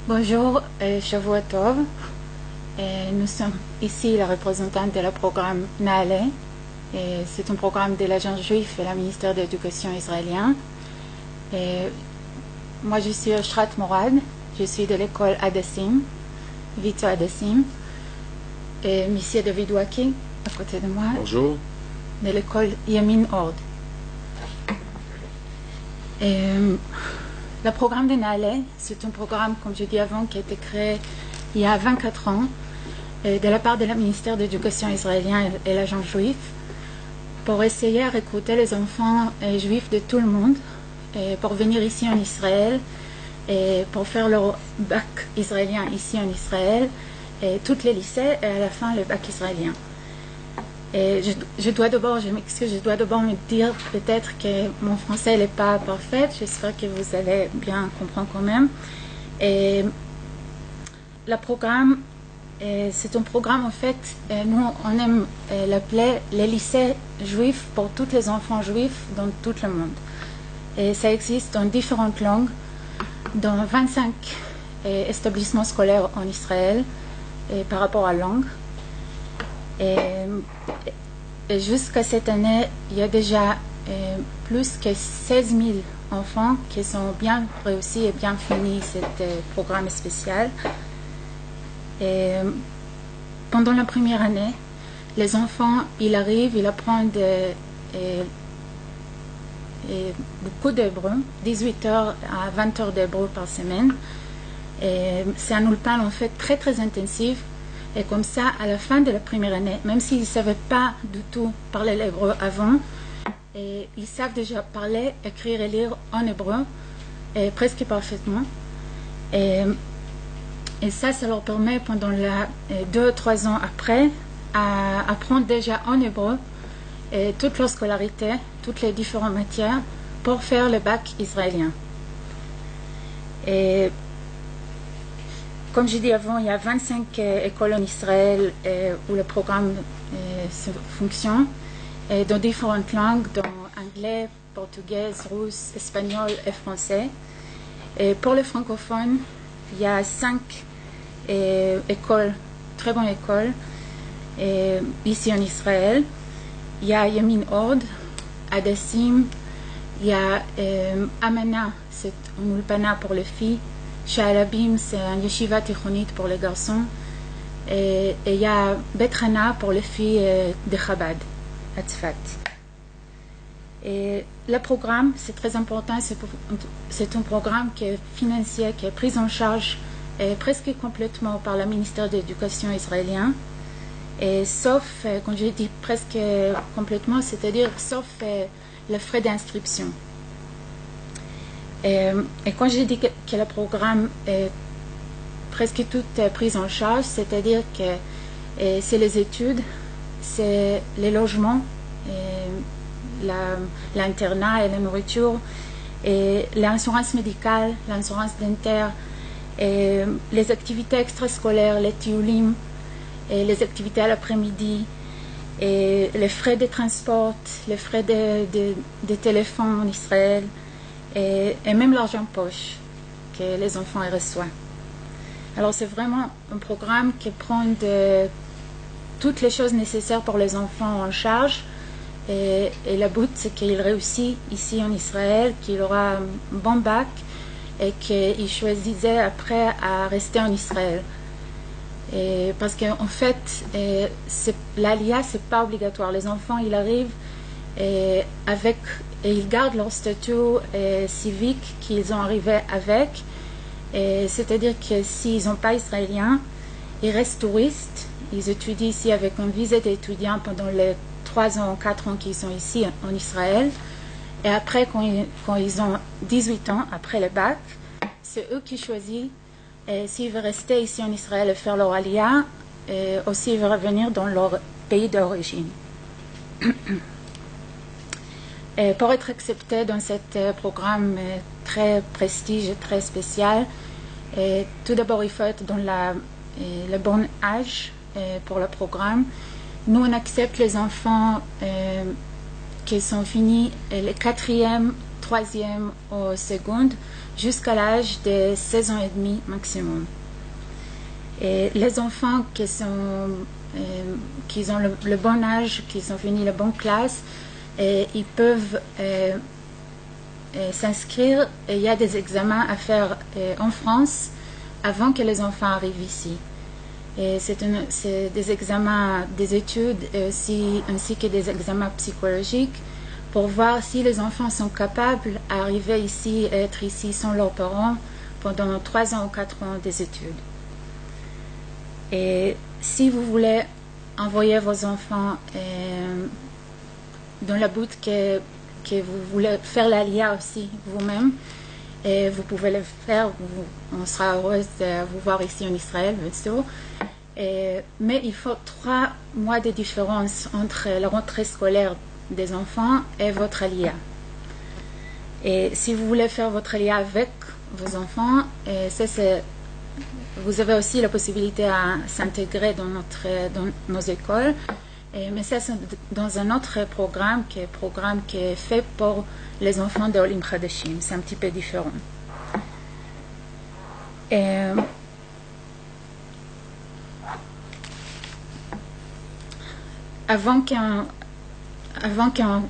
Bonjour, Shavua Tov. Nous sommes ici la représentante de la programme Naale. C'est un programme de l'agence juif et le ministère de l'Éducation israélien. Moi, je suis Oshrat Morad. Je suis de l'école Hadassim, Vito Hadassim. Et Monsieur David Waki, à côté de moi. Bonjour. De l'école Yamin Ord. Le programme de Naale, c'est un programme, comme je dis avant, qui a été créé il y a 24 ans de la part de la ministère de l'Éducation israélien et l'agent juif pour essayer à recruter les enfants juifs de tout le monde pour venir ici en Israël et pour faire leur bac israélien ici en Israël et tous les lycées et à la fin le bac israélien. Et je dois d'abord me dire peut-être que mon français n'est pas parfait. J'espère que vous allez bien comprendre quand même. Et le programme, c'est un programme en fait, nous on aime l'appeler les lycées juifs pour tous les enfants juifs dans tout le monde. Et ça existe dans différentes langues, dans 25 établissements scolaires en Israël et par rapport à la langue. Et jusqu'à cette année, il y a déjà plus que 16 000 enfants qui sont bien réussis et bien finis ce programme spécial. Et pendant la première année, les enfants, ils arrivent, ils apprennent beaucoup d'hébreu, 18 heures à 20 heures d'hébreu par semaine. C'est un ulpan en fait très très intensif. Et comme ça, à la fin de la première année, même s'ils ne savaient pas du tout parler l'hébreu avant, ils savent déjà parler, écrire et lire en hébreu, presque parfaitement. Et ça leur permet pendant 2 ou 3 ans après, à apprendre déjà en hébreu toute leur scolarité, toutes les différentes matières, pour faire le bac israélien. Et comme j'ai dit avant, il y a 25 écoles en Israël où le programme fonctionne, dans différentes langues, dont anglais, portugais, russe, espagnol et français. Et pour les francophones, il y a 5 écoles, très bonnes écoles, ici en Israël. Il y a Yamin Ord, Hadassim, il y a Amana, c'est un ulpana pour les filles. Sha'alabim, c'est un yeshiva tichonite pour les garçons. Et il y a Bet Hana pour les filles de Chabad, à Tzfat. Et le programme, c'est très important, c'est un programme qui est financier, qui est pris en charge presque complètement par le ministère de l'Éducation israélien. Et sauf, quand je dis presque complètement, c'est-à-dire sauf les frais d'inscription. Et quand j'ai dit que le programme est presque tout pris en charge, c'est-à-dire que c'est les études, c'est les logements, l'internat et la nourriture, et l'assurance médicale, l'assurance dentaire, et les activités extrascolaires, les tioulim, et les activités à l'après-midi, et les frais de transport, les frais de téléphone en Israël, et même l'argent poche que les enfants reçoivent. Alors c'est vraiment un programme qui prend toutes les choses nécessaires pour les enfants en charge, et le but c'est qu'il réussit ici en Israël, qu'il aura un bon bac et qu'il choisissait après à rester en Israël. Parce qu'en fait, l'Aliyah, c'est pas obligatoire. Les enfants, ils arrivent et ils gardent leur statut civique qu'ils ont arrivé avec. C'est-à-dire que s'ils sont pas israéliens, ils restent touristes. Ils étudient ici avec un visa d'étudiant pendant les 3 ans ou 4 ans qu'ils sont ici en Israël. Et après, quand ils ont 18 ans, après le bac, c'est eux qui choisissent s'ils veulent rester ici en Israël et faire leur aliyah, ou s'ils veulent revenir dans leur pays d'origine. Pour être accepté dans ce programme très prestigieux, très spécial, tout d'abord il faut être dans le bon âge pour le programme. Nous on accepte les enfants qui sont finis les 4e, troisième ou seconde jusqu'à l'âge de 16 ans et demi maximum. Et les enfants qui ont le bon âge, qui ont fini la bonne classe, ils peuvent s'inscrire. Il y a des examens à faire en France avant que les enfants arrivent ici. C'est des examens des études ainsi que des examens psychologiques pour voir si les enfants sont capables d'arriver ici et être ici sans leurs parents pendant 3 ans ou 4 ans des études. Et si vous voulez envoyer vos enfants dans le but que vous voulez faire l'Aliyah aussi vous-même, et vous pouvez le faire, on sera heureuse de vous voir ici en Israël, bien sûr. Mais il faut 3 mois de différence entre la rentrée scolaire des enfants et votre Aliyah. Et si vous voulez faire votre Aliyah avec vos enfants, vous avez aussi la possibilité à s'intégrer dans nos écoles. Mais ça, c'est dans un autre programme qui est fait pour les enfants de Olim Chadashim. C'est un petit peu différent. Avant qu'on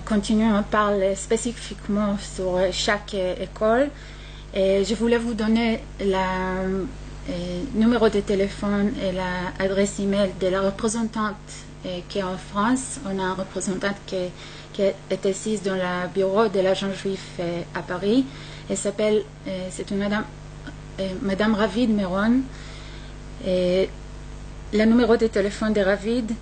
continue, on parle spécifiquement sur chaque école. Je voulais vous donner le numéro de téléphone et l'adresse email de la représentante qui est en France. On a une représentante qui est assise dans le bureau de l'agent juif à Paris. C'est une madame Ravid Meron. Et le numéro de téléphone de Ravid,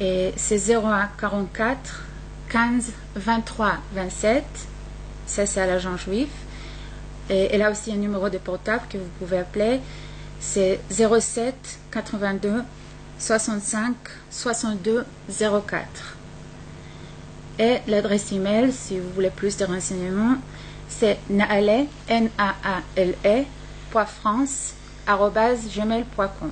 c'est 01 44 15 23 27. Ça, c'est à l'agent juif. Et elle a aussi un numéro de portable que vous pouvez appeler. C'est 07 82 65 62 04. Et l'adresse email, si vous voulez plus de renseignements, c'est naale, naale, .france@gmail.com.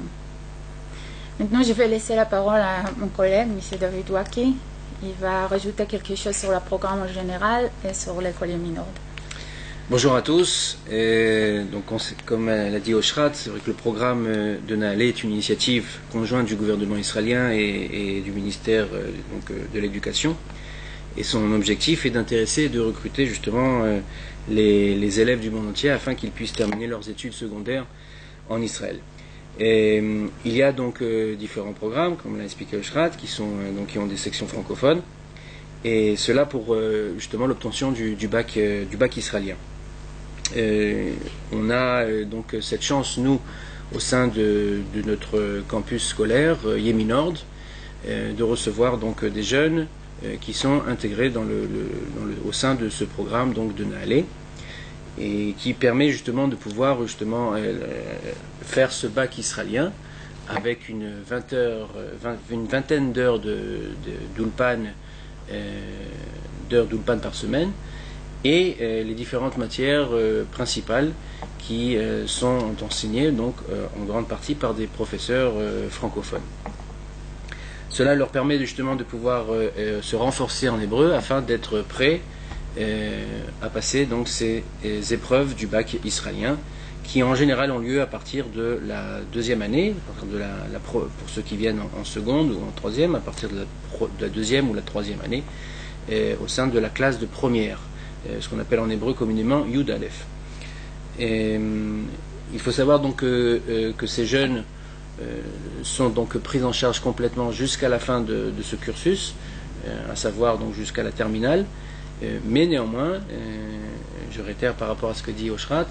Maintenant, je vais laisser la parole à mon collègue, M. David Waki. Il va rajouter quelque chose sur le programme en général et sur l'école Yeminord. Bonjour à tous. Donc, comme l'a dit Oshrat, c'est vrai que le programme de Naale est une initiative conjointe du gouvernement israélien et du ministère de l'Éducation. Et son objectif est d'intéresser et de recruter justement les élèves du monde entier afin qu'ils puissent terminer leurs études secondaires en Israël. Et il y a donc différents programmes, comme l'a expliqué Oshrat, qui ont des sections francophones, et cela pour justement l'obtention du bac israélien. On a donc cette chance, nous, au sein de notre campus scolaire Yeminord, de recevoir donc des jeunes qui sont intégrés au sein de ce programme donc de Naale, et qui permet justement de pouvoir faire ce bac israélien avec une vingtaine d'heures d'ulpan par semaine, et les différentes matières principales qui sont enseignées donc en grande partie par des professeurs francophones. Cela leur permet justement de pouvoir se renforcer en hébreu afin d'être prêts à passer donc ces épreuves du bac israélien, qui en général ont lieu à partir de la deuxième année, pour ceux qui viennent en seconde ou en troisième, à partir de la deuxième ou la troisième année, au sein de la classe de première, ce qu'on appelle en hébreu communément Yud Aleph. Il faut savoir donc que ces jeunes sont donc pris en charge complètement jusqu'à la fin de ce cursus, à savoir donc jusqu'à la terminale. Mais néanmoins, je réitère par rapport à ce que dit Oshrat,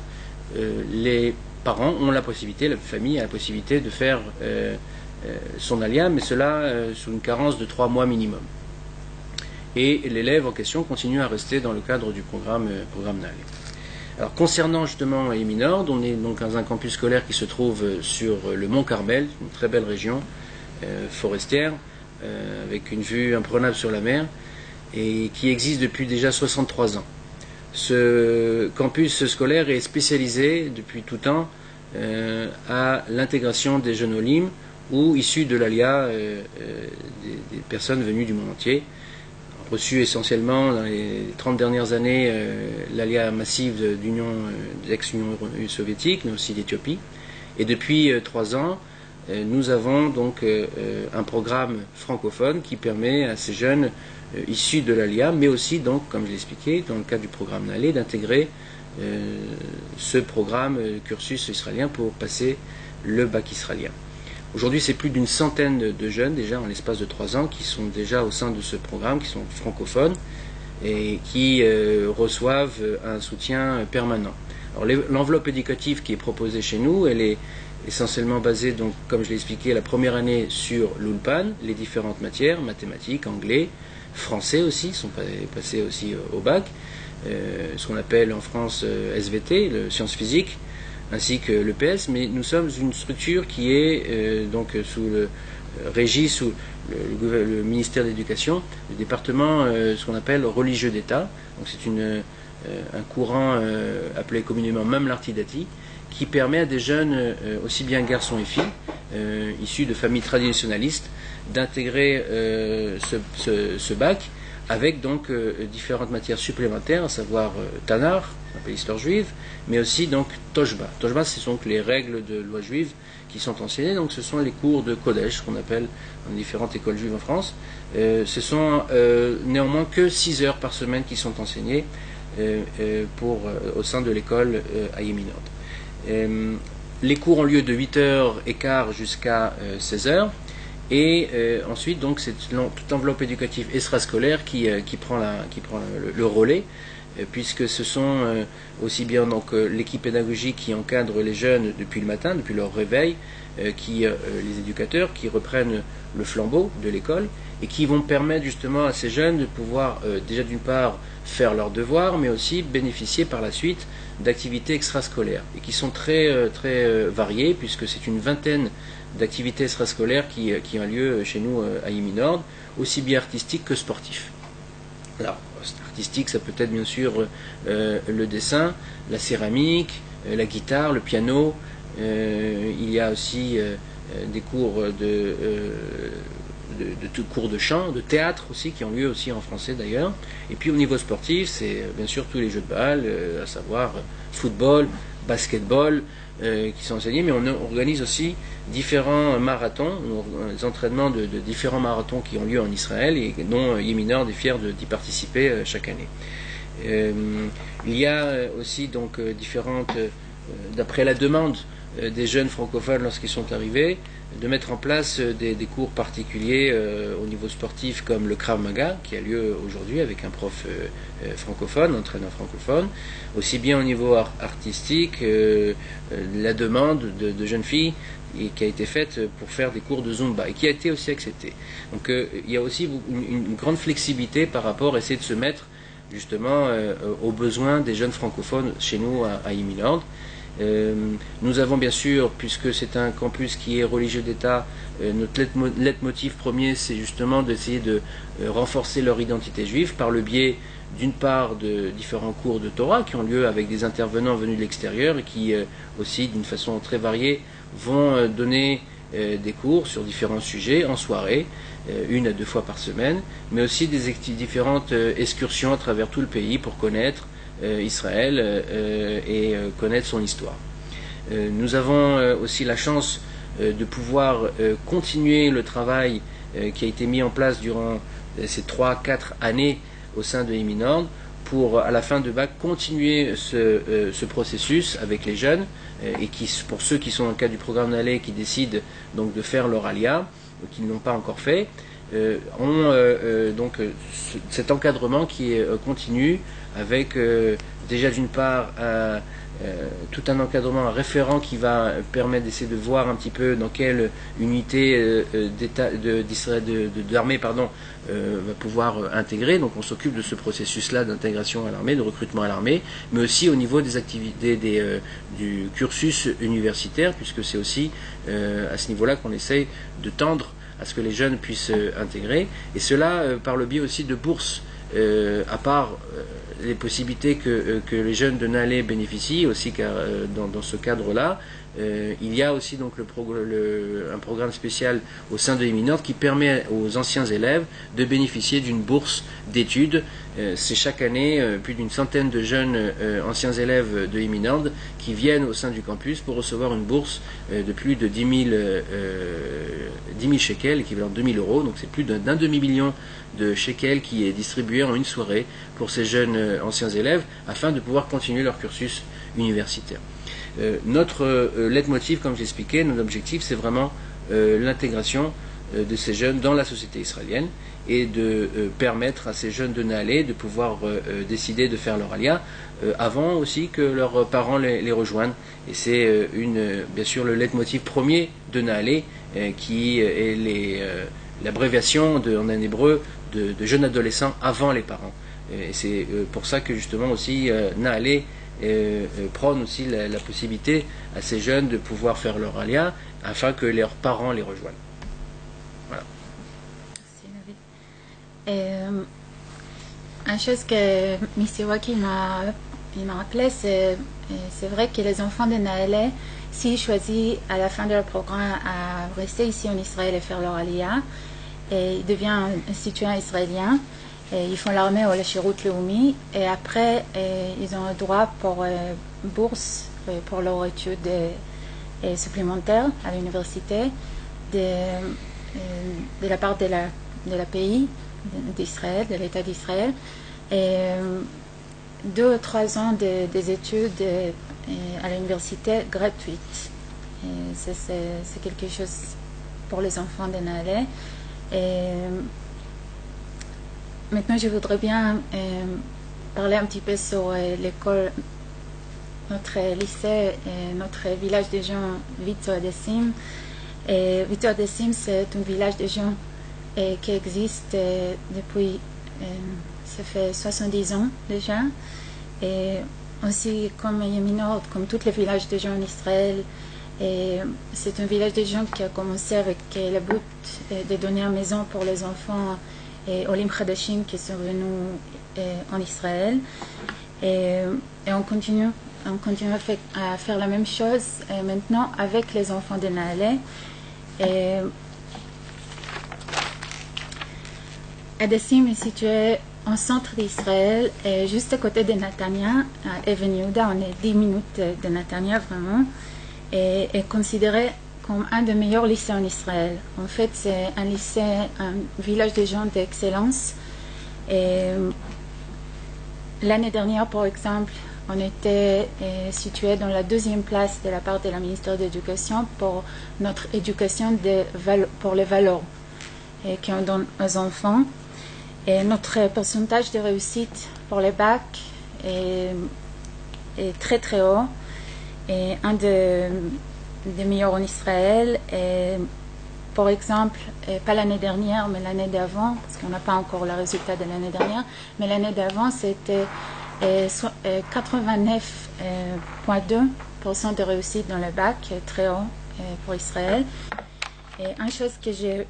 les parents ont la possibilité, la famille a la possibilité de faire son aliyah, mais cela sous une carence de 3 mois minimum. Et l'élève en question continue à rester dans le cadre du programme Naale. Alors concernant justement Yeminord, on est donc dans un campus scolaire qui se trouve sur le mont Carmel, une très belle région forestière, avec une vue imprenable sur la mer, et qui existe depuis déjà 63 ans. Ce campus scolaire est spécialisé depuis tout temps à l'intégration des jeunes Olim ou issus de l'Aliyah des personnes venues du monde entier, reçu essentiellement dans les 30 dernières années l'alliance massive de l'ex-Union soviétique, mais aussi d'Éthiopie. Et depuis 3 ans, nous avons donc un programme francophone qui permet à ces jeunes issus de l'ALIA, mais aussi, donc, comme je l'ai expliqué, dans le cadre du programme Nalé, d'intégrer ce programme cursus israélien pour passer le bac israélien. Aujourd'hui, c'est plus d'une centaine de jeunes, déjà en l'espace de 3 ans, qui sont déjà au sein de ce programme, qui sont francophones et qui reçoivent un soutien permanent. Alors, l'enveloppe éducative qui est proposée chez nous, elle est essentiellement basée, donc, comme je l'ai expliqué, la première année sur l'Ulpan, les différentes matières, mathématiques, anglais, français aussi, sont passés aussi au bac, ce qu'on appelle en France SVT, le sciences physiques, ainsi que l'EPS, mais nous sommes une structure qui est donc régie sous le ministère de l'Éducation, le département, ce qu'on appelle religieux d'État. Donc c'est un courant appelé communément Mamlarti Dati, qui permet à des jeunes, aussi bien garçons et filles, issus de familles traditionnalistes, d'intégrer ce bac avec donc différentes matières supplémentaires, à savoir Tanar, on appelle l'histoire juive, mais aussi donc Toshba. Toshba, ce sont donc les règles de loi juive qui sont enseignées, donc ce sont les cours de Kodesh qu'on appelle dans différentes écoles juives en France. Ce sont néanmoins que 6 heures par semaine qui sont enseignées au sein de l'école à Yeminod. Les cours ont lieu de 8h15 jusqu'à 16h. Et ensuite, donc, c'est toute enveloppe éducative extrascolaire qui prend le relais, puisque ce sont aussi bien donc l'équipe pédagogique qui encadre les jeunes depuis le matin, depuis leur réveil, les éducateurs qui reprennent le flambeau de l'école et qui vont permettre justement à ces jeunes de pouvoir déjà d'une part faire leurs devoirs, mais aussi bénéficier par la suite d'activités extrascolaires et qui sont très variées, puisque c'est une vingtaine d'activités extrascolaires qui ont lieu chez nous à Yeminord, aussi bien artistiques que sportifs. Alors, artistique, ça peut être bien sûr le dessin, la céramique, la guitare, le piano. Il y a aussi des cours cours de chant, de théâtre aussi, qui ont lieu aussi en français d'ailleurs. Et puis au niveau sportif, c'est bien sûr tous les jeux de balle, à savoir football, basketball, qui sont enseignés, mais on organise aussi différents marathons, des entraînements de différents marathons qui ont lieu en Israël et dont Yeminord est fier d'y participer chaque année. Il y a aussi donc d'après la demande des jeunes francophones lorsqu'ils sont arrivés, de mettre en place des cours particuliers au niveau sportif comme le Krav Maga qui a lieu aujourd'hui avec un prof francophone, entraîneur francophone, aussi bien au niveau artistique, la demande de jeunes filles qui a été faite pour faire des cours de Zumba et qui a été aussi acceptée. Donc il y a aussi une grande flexibilité par rapport à essayer de se mettre justement aux besoins des jeunes francophones chez nous à Yeminord. Nous avons bien sûr, puisque c'est un campus qui est religieux d'État, notre leitmotiv premier, c'est justement d'essayer de renforcer leur identité juive par le biais d'une part de différents cours de Torah qui ont lieu avec des intervenants venus de l'extérieur et qui aussi d'une façon très variée vont donner des cours sur différents sujets en soirée, 1 à 2 fois par semaine, mais aussi des différentes excursions à travers tout le pays pour connaître Israël et connaître son histoire. Nous avons aussi la chance de pouvoir continuer le travail qui a été mis en place durant ces 3-4 années au sein de Yeminord pour, à la fin de bac, continuer ce processus avec les jeunes et pour ceux qui sont dans le cadre du programme Nalé qui décident donc de faire leur alia ou qui ne l'ont pas encore fait, ont donc cet encadrement qui est continu avec déjà d'une part tout un encadrement, un référent qui va permettre d'essayer de voir un petit peu dans quelle unité d'armée va pouvoir intégrer. Donc on s'occupe de ce processus-là d'intégration à l'armée, de recrutement à l'armée, mais aussi au niveau des activités du cursus universitaire, puisque c'est aussi à ce niveau-là qu'on essaye de tendre à ce que les jeunes puissent intégrer, et cela par le biais aussi de bourses à part les possibilités que les jeunes de Nahalé bénéficient aussi dans ce cadre-là, il y a aussi donc un programme spécial au sein de Eminord qui permet aux anciens élèves de bénéficier d'une bourse d'études. C'est chaque année plus d'une centaine de jeunes anciens élèves de Eminord qui viennent au sein du campus pour recevoir une bourse de plus de 10 000 shekels, équivalent de 2 000 euros. Donc c'est plus d'un demi-million de shekels qui est distribué en une soirée pour ces jeunes anciens élèves afin de pouvoir continuer leur cursus universitaire. Notre leitmotiv, comme j'expliquais, notre objectif, c'est vraiment l'intégration de ces jeunes dans la société israélienne et de permettre à ces jeunes de Nahalé de pouvoir décider de faire leur alia avant aussi que leurs parents les rejoignent. Et c'est bien sûr le leitmotiv premier de Nahalé qui est l'abréviation en hébreu de jeunes adolescents avant les parents. Et c'est pour ça que justement aussi Nahalé prône aussi la possibilité à ces jeunes de pouvoir faire leur alia afin que leurs parents les rejoignent. Voilà. Merci, une chose que M. Waki m'a rappelé, c'est vrai que les enfants de Nahalé, s'ils choisissent à la fin de leur programme à rester ici en Israël et faire leur alia, et ils deviennent un citoyen israélien, et ils font l'armée ou le Shirut Leumi, et après ils ont le droit pour bourse pour leur étude supplémentaire à l'université de la part de la pays d'Israël, de l'État d'Israël, et 2 ou 3 ans des études à l'université gratuites. C'est quelque chose pour les enfants de Nahalé. Et maintenant, je voudrais bien parler un petit peu sur l'école, notre lycée et notre village de gens, Vitor Dessim. Et Vitor Dessim, c'est un village de gens qui existe depuis, ça fait 70 ans déjà. Et aussi, comme Eminord, comme tous les villages de gens en Israël, et c'est un village de gens qui a commencé avec le but de donner une maison pour les enfants et Olim Khadashim qui sont venus en Israël. Et on continue à faire la même chose maintenant avec les enfants de Nahalé. Dessim est situé en centre d'Israël, juste à côté de Netanya, à Even Yehuda. On est 10 minutes de Netanya vraiment, et est considéré comme un des meilleurs lycées en Israël. En fait, c'est un lycée, un village de gens d'excellence. Et l'année dernière, par exemple, on était situé dans la 2e place de la part de la ministère de l'Éducation pour notre éducation pour les valeurs qu'on donne aux enfants. Et notre pourcentage de réussite pour les bacs est très très haut. Et un des meilleurs en Israël. Et, par exemple, pas l'année dernière, mais l'année d'avant, parce qu'on n'a pas encore le résultat de l'année dernière, mais l'année d'avant, c'était 89,2% de réussite dans le bac, très haut pour Israël. Et une chose que je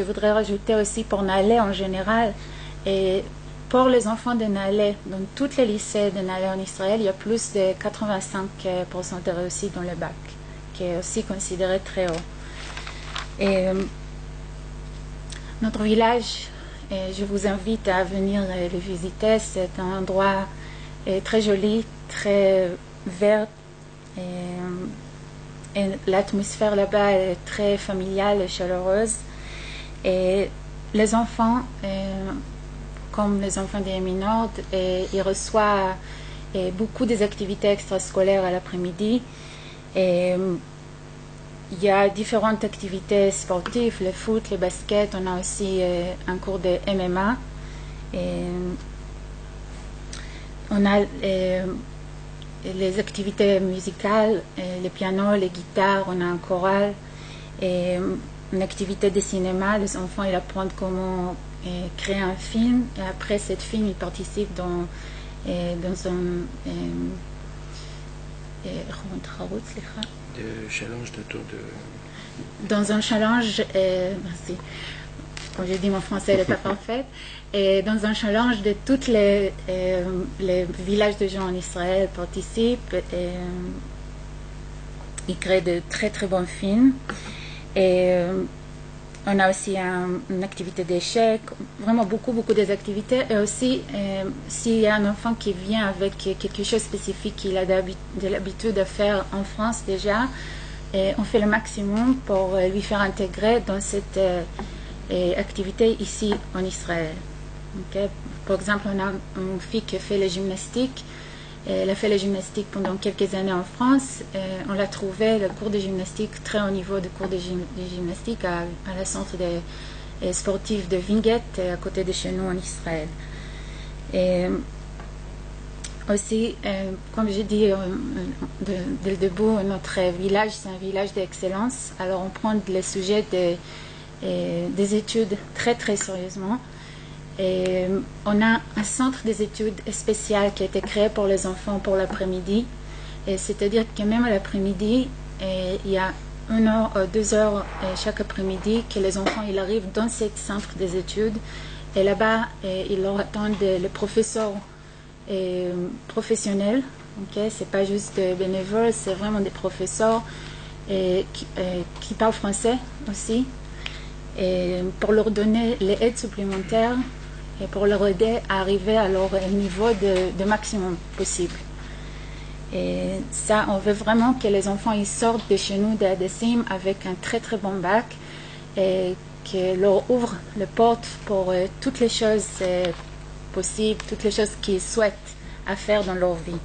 voudrais rajouter aussi pour Nahalé en général, et pour les enfants de Nahalé, dans tous les lycées de Nahalé en Israël, il y a plus de 85% de réussite dans le bac, qui est aussi considéré très haut. Et notre village, je vous invite à venir le visiter. C'est un endroit très joli, très vert, et l'atmosphère là-bas est très familiale et chaleureuse. Et les enfants, comme les enfants des Eminord, ils reçoivent beaucoup des activités extrascolaires à l'après-midi. Et il y a différentes activités sportives, le foot, le basket. On a aussi un cours de MMA. Et on a les activités musicales, le piano, les guitares. On a un choral et une activité de cinéma. Les enfants ils apprennent comment créer un film. Et après cette film, ils participent dans challenge de tour de... Dans un challenge, comme je dis, mon français n'est pas parfait. Et dans un challenge de tous les villages de gens en Israël participent. Et, ils créent de très très bons films. Et on a aussi une activité d'échecs, vraiment beaucoup des activités. Et aussi, s'il y a un enfant qui vient avec quelque chose de spécifique qu'il a de l'habitude de faire en France déjà, et on fait le maximum pour lui faire intégrer dans cette activité ici en Israël. Okay? Par exemple, on a une fille qui fait la gymnastique. Elle a fait la gymnastique pendant quelques années en France. On l'a trouvé, le cours de gymnastique, très haut niveau de cours de gymnastique à la centre des sportifs de Vinget, à côté de chez nous en Israël. Et aussi, comme j'ai dit dès le début, notre village, c'est un village d'excellence. Alors on prend les sujets des études très très sérieusement. Et on a un centre des études spécial qui a été créé pour les enfants pour l'après-midi. C'est-à-dire que même l'après-midi, il y a 1 heure, 2 heures chaque après-midi que les enfants ils arrivent dans ce centre des études. Et là-bas, ils leur attendent les professeurs professionnels. Okay? Ce n'est pas juste des bénévoles, c'est vraiment des professeurs qui parlent français aussi. Et pour leur donner les aides supplémentaires et pour leur aider à arriver à leur niveau de maximum possible. Et ça, on veut vraiment que les enfants ils sortent de chez nous de ADSIM avec un très très bon bac et que leur ouvre les portes pour toutes les choses possibles, toutes les choses qu'ils souhaitent à faire dans leur vie.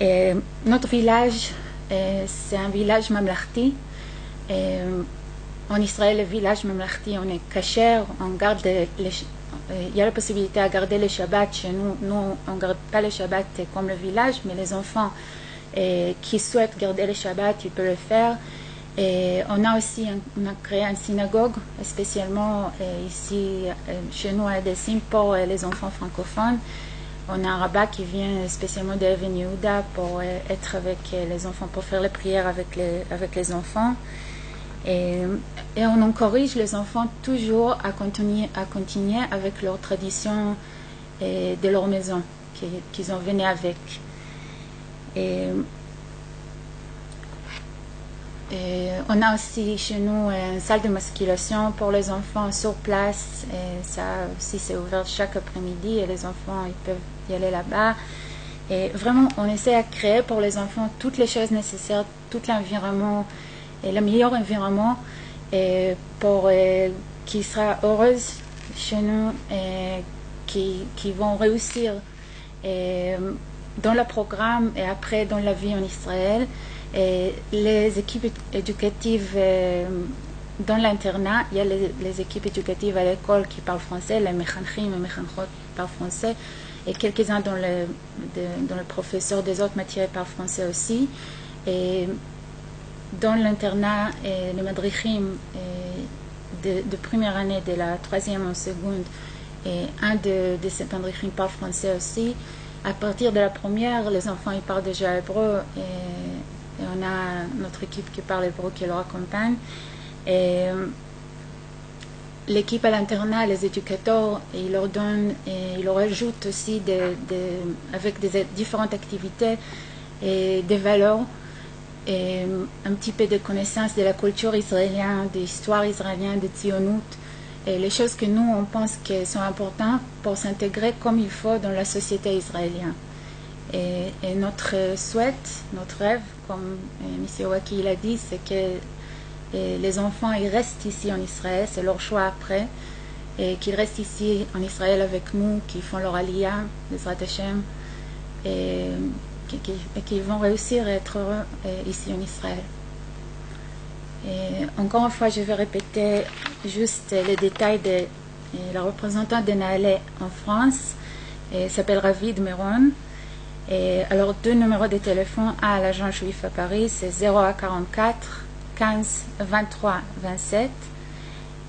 Et notre village, c'est un village mamlarti. En Israël, le village mamlarti, on est kasher, on garde il y a la possibilité à garder le Shabbat chez nous. Nous, on ne garde pas le Shabbat comme le village, mais les enfants qui souhaitent garder le Shabbat, ils peuvent le faire. Et on a aussi on a créé une synagogue, spécialement ici chez nous à Dessim pour les enfants francophones. On a un rabbin qui vient spécialement de Even Yehuda pour être avec les enfants, pour faire les prières avec les enfants. Et on encourage les enfants toujours à continuer avec leur tradition de leur maison qu'ils ont venu avec. Et on a aussi chez nous une salle de musculation pour les enfants sur place. Et ça aussi c'est ouvert chaque après-midi et les enfants ils peuvent y aller là-bas. Et vraiment on essaie à créer pour les enfants toutes les choses nécessaires, tout l'environnement et le meilleur environnement pour qu'ils soient heureux chez nous et qui vont réussir dans le programme et après dans la vie en Israël. Et les équipes éducatives dans l'internat, il y a les équipes éducatives à l'école qui parlent français, les mechanchim et mechanchot qui parlent français, et quelques-uns dans le professeur des autres matières parlent français aussi. Et dans l'internat, les madrichim de première année, de la troisième en seconde, et un de ces madrichim parle français aussi. À partir de la première, les enfants ils parlent déjà hébreu et on a notre équipe qui parle hébreu qui leur accompagne. Et l'équipe à l'internat, les éducateurs, ils leur donnent et ils leur ajoutent aussi avec des différentes activités et des valeurs et un petit peu de connaissance de la culture israélienne, de l'histoire israélienne, de Tzionut, et les choses que nous on pense qu'elles sont importantes pour s'intégrer comme il faut dans la société israélienne. Et notre souhait, notre rêve, comme M. Waki l'a dit, c'est que les enfants ils restent ici en Israël, c'est leur choix après, et qu'ils restent ici en Israël avec nous, qu'ils font leur aliyah, Bezrat Hashem, et qu'ils vont réussir à être heureux ici en Israël. Et encore une fois, je vais répéter juste les détails de la représentante de Nahalé en France, et s'appelle Ravid Meron. Et alors, 2 numéros de téléphone à l'agent juif à Paris, c'est 0144 15 23 27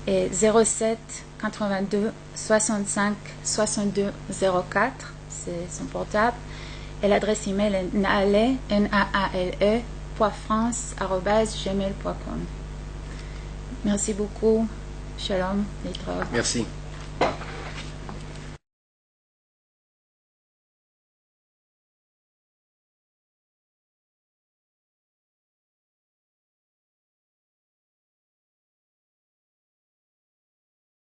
et 07 82 65 62 04, c'est son portable. Et l'adresse email est naale, naale.france@gmail.com. Merci beaucoup Shalom, להתראות. Merci.